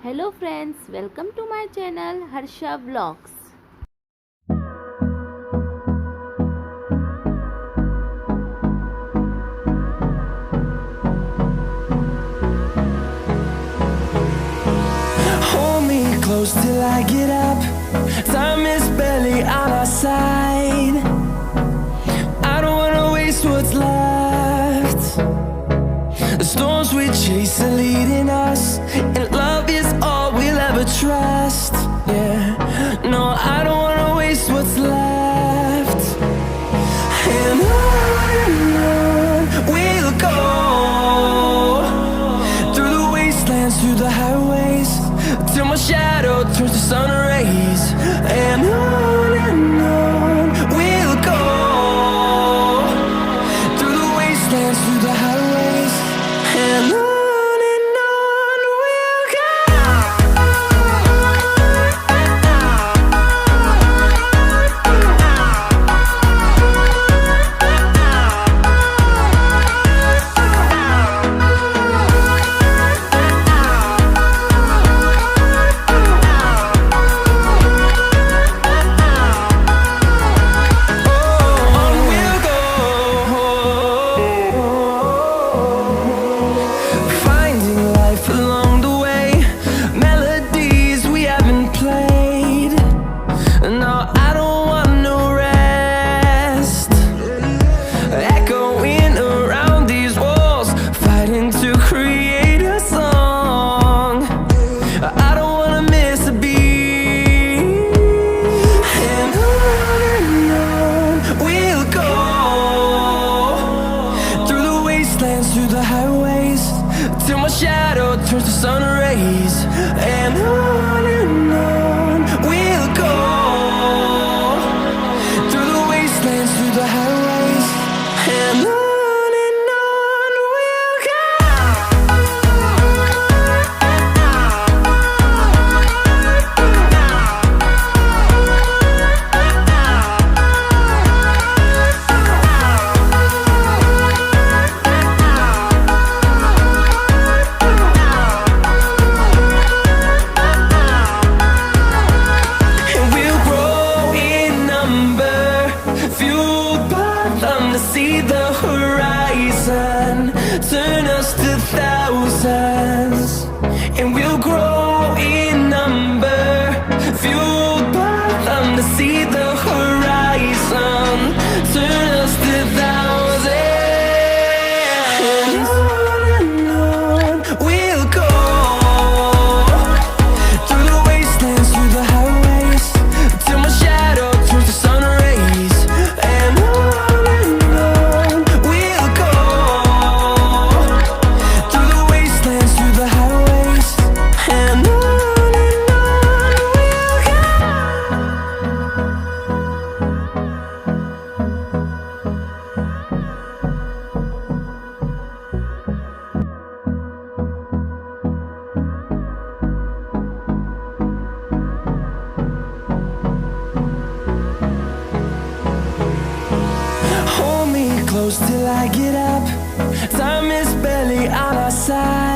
Hello friends, welcome to my channel Harsha Vlogs. Hold me close till I get up. Time is barely on our side. I don't wanna waste what's left. The storms we chase are leading us, and love is all we'll ever trust. Yeah, no, I don't wanna waste what's left. And on we'll go, through the wastelands, through the highways, till my shadow turns to sun rays. And on we'll go, through the wastelands, through the highways, and on we'll go. Through the highways, till my shadow turns to sun rays. And on we'll go, through the wastelands, through the highways, and on we'll go. See the horizon turn us to thousands, and we'll grow in number, fueled by them to see the horizon turn us to thousands. And on we'll go, through the wastelands, through the highways, till my shadow turns to sun rays. And close till I get up. Time is barely on our side.